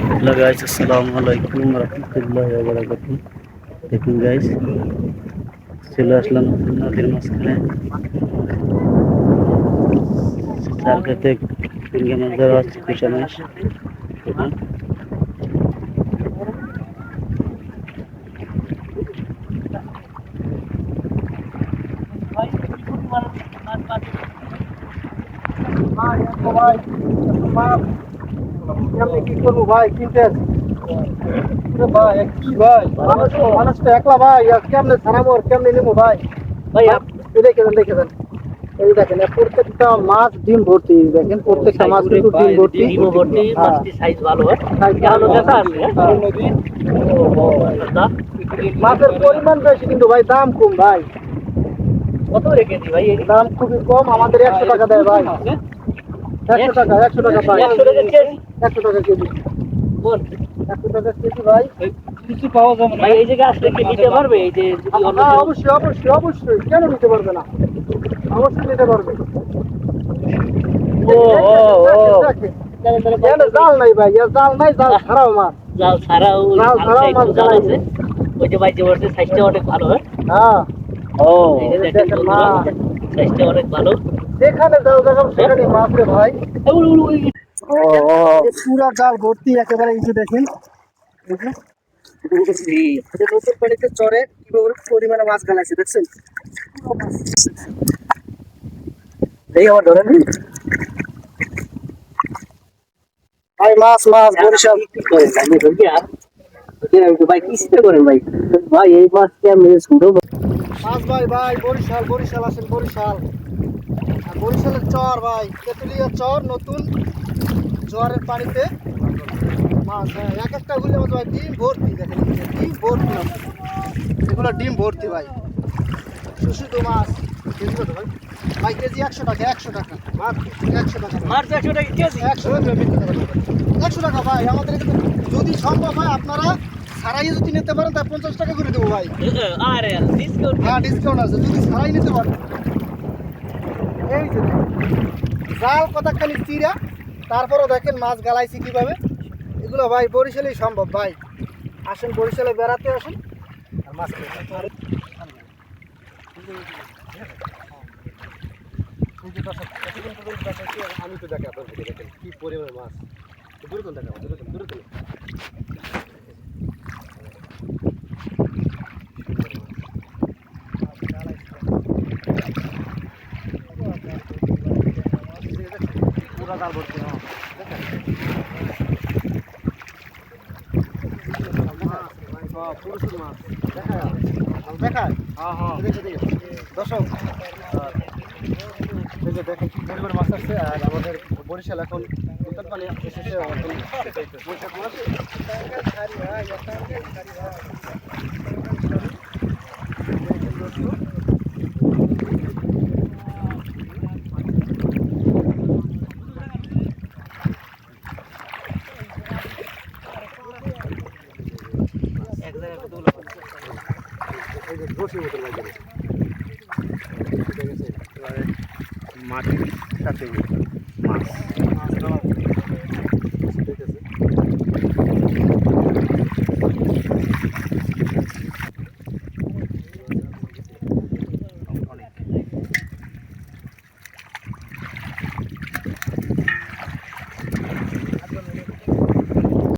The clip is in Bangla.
হ্যালো গাইস, আসসালামু আলাইকুম রাহমাতুল্লাহি ওয়া বারাকাতুহু। দেখুন গাইস, চলে আসলাম নদীর মাঝখানে। চার খেতে তিনটে মাছ ধরা হচ্ছে, কুচা মাছ। দেখুন কেমনে কি করবো ভাই, কিনতে ভাই কি ভাই, মানুষ তো একলা ভাই, আর কেমনে ছাড়াবো আর কেমনে নেবো ভাই। ভাই এই দেখে দেন এই দেখেন, প্রত্যেকটা মাছ ডিম ভর্তি, দেখেন প্রত্যেকটা মাছ কিন্তু ডিম ভর্তি। ডিম ভর্তি, মাছটি সাইজ ভালো। মাছের পরিমাণ বেশি কিন্তু ভাই দাম কম ভাই। কত রেখেছি ভাই? দাম খুবই কম, আমাদের 100 টাকা দেয় ভাই। 100 টাকা ভাই, 100 টাকা কেজি। 100 টাকা কেজি, বল 100 টাকা কেজি ভাই। কিছু পাওয়া যাবে না ভাই? এই জায়গায় আসলে কি নিতে পারবে? এই যে যদি অন্য হ্যাঁ কেউ- অবশ্যই কেন নিতে পারবে না, অবশ্যই নিতে পারবে। ও ও ও দেখেন, জাল নাই ভাই, জাল নাই, জাল ছাড়াও মাছ। জাল ছাড়াও জাল ছাড়াও মাছ জাল জ্বালাই। আছে। ওই যে ভাই যে বলছে সাইজটা অনেক ভালো। হ্যাঁ, ও এই যে দেখেন দেখেন বন্ধুরা, মাছ, সাইজটা অনেক ভালো। যেখানে জাল দেখাবো সেখানে মাছ রে ভাই। ও ও পুরা জাল ভর্তি একেবারে, এই যে দেখেন, এই যে নতুন পানিতে চরে কি পরিমাণে মাছ গালাইছে দেখছেন। এই আমার ধরেন ভাই মাছ মাছ বরিশাল। কি করেন আমি ধরি আর ভাই কিস্তে করেন ভাই। ভাই এই মাছ কেমন ছোট মাছ ভাই ভাই বরিশাল আসেন, বরিশাল। আর বরিশালের চর ভাই, তেঁতুলিয়া চর, নতুন জোয়ারের পানিতে মাছ। হ্যাঁ, এক একটা গুলি মাছ ভাই ডিম ভর্তি, দেখেন ডিম ভর্তি মাছ। এগুলো ডিম ভর্তি ভাই, সুশীত মাছ। কেজি কত ভাই? ভাই কেজি 100 টাকা, 100 টাকা মাত্র, 100 টাকা মাছ 100 টাকা কেজি। 100 টাকা ভাই। আমাদের এখানে যদি সম্ভব হয় আপনারা সারাই যদি নিতে পারেন তা 50 টাকা করে দেবো ভাই। আরে ডিসকাউন্ট। হ্যাঁ ডিসকাউন্ট আছে, যদি সারাই নিতে পারেন। এই যে জাল কতখানি চিরা, তারপরও দেখেন মাছ গালাইছি কিভাবে। এগুলো ভাই বরিশালেই সম্ভব ভাই। আসেন বরিশালে বেড়াতে আসেন আর মাছ খেয়ে যান। আমি তো দেখে আপনার দেখেন কি পরিমাণে মাছ। দূরে তো দেখা, দূরে তো পুরা জাল ভর্তি। পুরুষের মাছ দেখায় দর্শক, এই যে দেখেন কি পরিমাণ মাছ আসছে। আর আমাদের বরিশাল এখন নতুন পানি এসেছে, বৈশাখ মাস। এক জায়গায় কতগুলো এই যে রশির মতন লাগে মাটির সাথে মাছ